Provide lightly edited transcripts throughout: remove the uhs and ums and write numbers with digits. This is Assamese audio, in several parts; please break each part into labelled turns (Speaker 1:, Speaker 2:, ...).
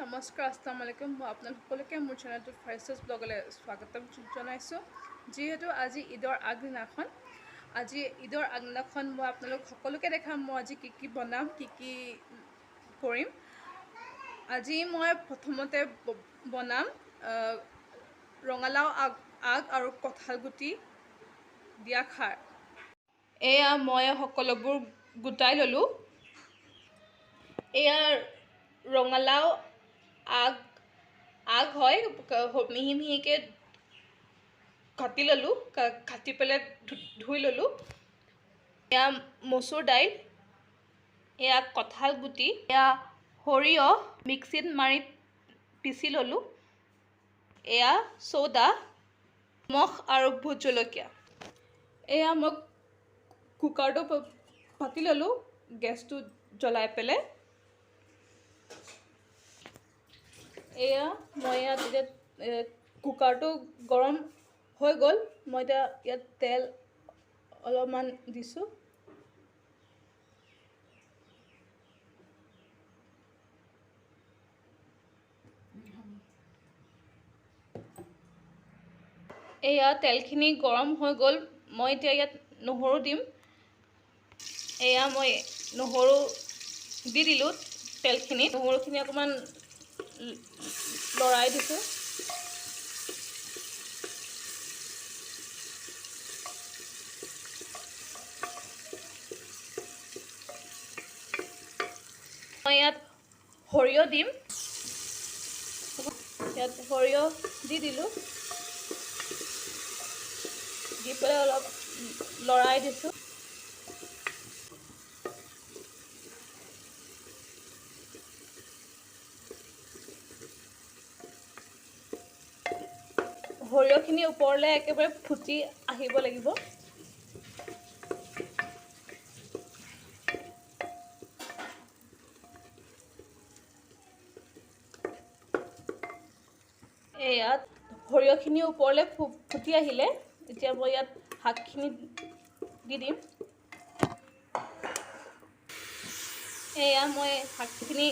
Speaker 1: নমস্কাৰ আসসালামু আলাইকুম মই আপোনালোক সকলোকে মোৰ চেনেলটোত ফাৰ্ষ্টেজ ব্লগলৈ স্বাগতম জনাইছোঁ যিহেতু আজি ঈদৰ আগদিনাখন মই আপোনালোক সকলোকে দেখাম মই আজি কি বনাম কি কৰিম আজি মই প্ৰথমতে বনাম ৰঙালাও আগ আৰু কঁঠাল গুটি দিয়া খাৰ এয়া মই সকলোবোৰ গোটাই ল'লোঁ এয়া ৰঙালাও আগ হয় মিহি মিহিকৈ কাটি ল'লোঁ কাটি পেলাই ধুই ল'লোঁ এয়া মচুৰ দাইল এয়া কঁঠাল গুটি এয়া সৰিয়হ মিক্সিত মাৰি পিচি ল'লোঁ এয়া চ'দা নিমখ আৰু ভোট জলকীয়া এয়া মই কুকাৰটো পাতি ল'লোঁ গেছটো জ্বলাই পেলাই এয়া মই এতিয়া কুকাৰটো গৰম হৈ গ'ল মই এতিয়া ইয়াত তেল অলপমান দিছোঁ এয়া তেলখিনি গৰম হৈ গ'ল মই এতিয়া ইয়াত নহৰু দিম এয়া মই নহৰু দি দিলোঁ তেলখিনি নহৰুখিনি অকণমান লৰাই দিছোঁ মই ইয়াত সৰিয়হ দিম ইয়াত সৰিয়হ দি দিলোঁ দি পেলাই অলপ লৰাই দিছোঁ সৰিয়হখিনি ওপৰলৈ একেবাৰে ফুটি আহিব লাগিব ইয়াত সৰিয়হখিনি ওপৰলৈ ফুটি আহিলে এতিয়া মই ইয়াত শাকখিনি দি দিম এয়া মই শাকখিনি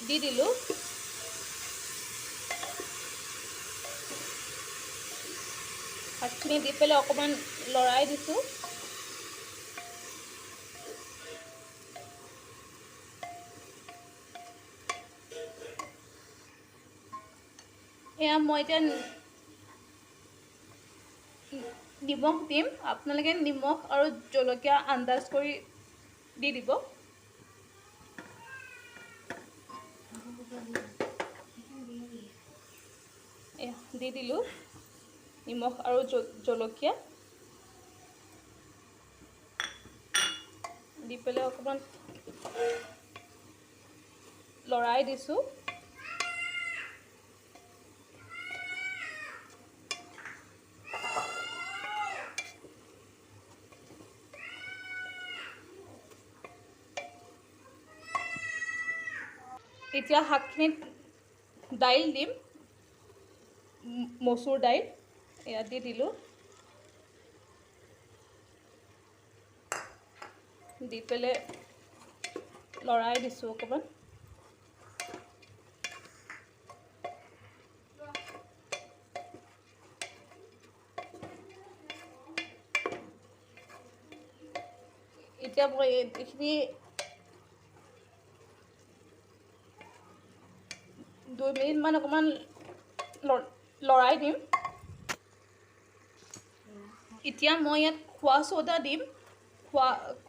Speaker 1: দি দিলোঁ শাকখিনি দি পেলাই অকণমান লৰাই দিছোঁ এয়া মই এতিয়া নিমখ দিম আপোনালোকে নিমখ আৰু জলকীয়া আন্দাজ কৰি দি দিব দি দিলোঁ নিমখ আৰু জলকীয়া দি পেলাই অকণমান লৰাই দিছোঁ এতিয়া শাকখিনিত দাইল দিম মচুৰ দাইল এয়া দি দিলোঁ দি পেলাই লৰাই দিছোঁ অকণমান এতিয়া মই এইখিনি 2 মিনিটমান অকণমান লৰাই দিম এতিয়া মই ইয়াত খোৱা চ'দা দিম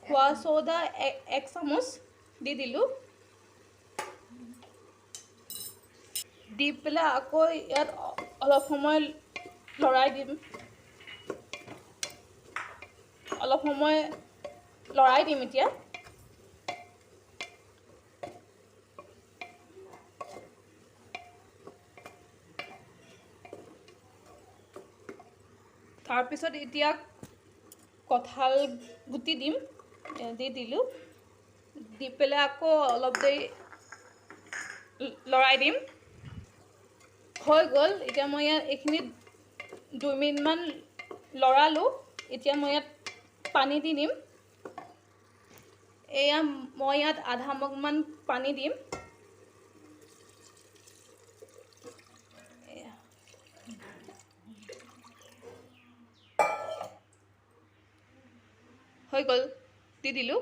Speaker 1: খোৱা চ'দা 1 চামুচ দি দিলোঁ দি পেলাই আকৌ ইয়াত অলপ সময় লৰাই দিম এতিয়া তাৰপিছত এতিয়া কঁঠাল গুটি দিম দি দিলোঁ দি পেলাই আকৌ অলপ দেৰি লৰাই দিম হৈ গ'ল এতিয়া মই ইয়াত এইখিনি 2 মিনিটমান লৰালোঁ এতিয়া মই ইয়াত পানী দি দিম এয়া মই ইয়াত আধা মগমান পানী দিম হৈ গ'ল দি দিলোঁ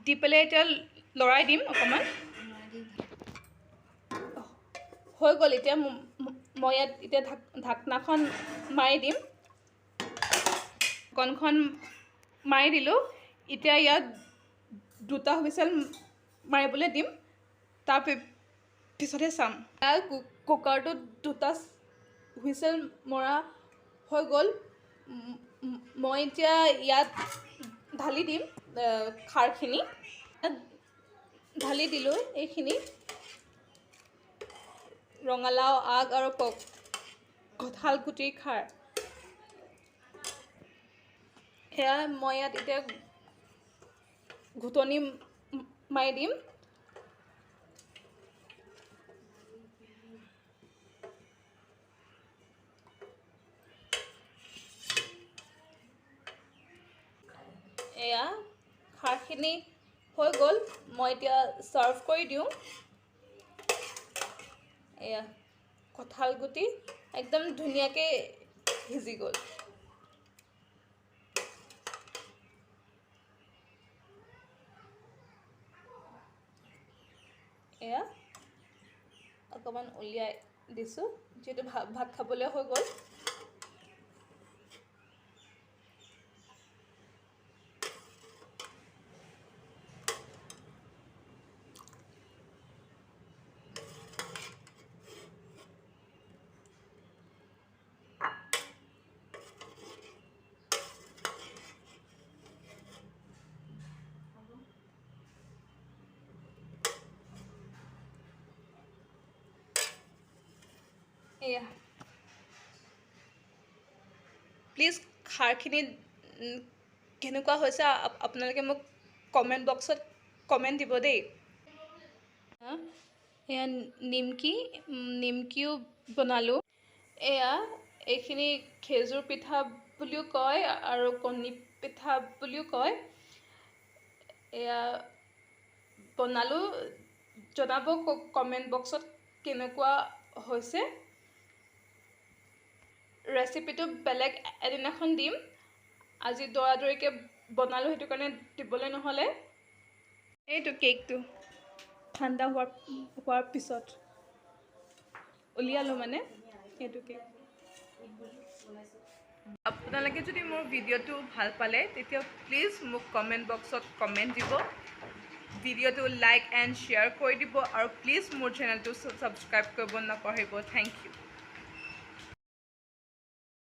Speaker 1: দি পেলাই এতিয়া লৰাই দিম অকণমান হৈ গ'ল এতিয়া মই ইয়াত এতিয়া ঢাকনাখন মাৰি দিম ঢাকনখন মাৰি দিলোঁ এতিয়া ইয়াত দুটা হুইচেল মাৰিবলৈ দিম তাৰ পিছতহে চাম কুকাৰটোত দুটা হুইচেল মৰা হৈ গ'ল মই এতিয়া ইয়াত ঢালি দিম খাৰখিনি ঢালি দিলোঁ এইখিনি ৰঙালাও আগ আৰু কঁঠাল গুটিৰ খাৰ সেয়া মই ইয়াত এতিয়া ঘুটনি মাৰি দিম এয়া খাৰখিনি হৈ গ'ল মই এতিয়া ছাৰ্ভ কৰি দিওঁ এয়া কঁঠাল গুটি একদম ধুনীয়াকৈ সিজি গ'ল এয়া অকণমান উলিয়াই দিছোঁ যিহেতু ভাত খাবলৈ হৈ গ'ল এয়া প্লিজ খাৰখিনি কেনেকুৱা হৈছে আপোনালোকে মোক কমেণ্ট বক্সত কমেণ্ট দিব দেই এয়া নিমকিও বনালোঁ এয়া এইখিনি খেজুৰ পিঠা বুলিও কয় আৰু কণী পিঠা বুলিও কয় এয়া বনালোঁ জনাব কমেণ্ট বক্সত কেনেকুৱা হৈছে ৰেচিপিটো বেলেগ এদিনাখন দিম আজি দৌৰাদৌৰিকৈ বনালোঁ সেইটো কাৰণে দিবলৈ নহ'লে এইটো কেকটো ঠাণ্ডা হোৱাৰ পিছত উলিয়ালোঁ মানে সেইটো কেক আপোনালোকে যদি মোৰ ভিডিঅ'টো ভাল পালে তেতিয়া প্লিজ মোক কমেণ্ট বক্সত কমেণ্ট দিব ভিডিঅ'টো লাইক এণ্ড শ্বেয়াৰ কৰি দিব আৰু প্লিজ মোৰ চেনেলটো ছাবস্ক্ৰাইব কৰিব নাপাহৰিব থেংক ইউ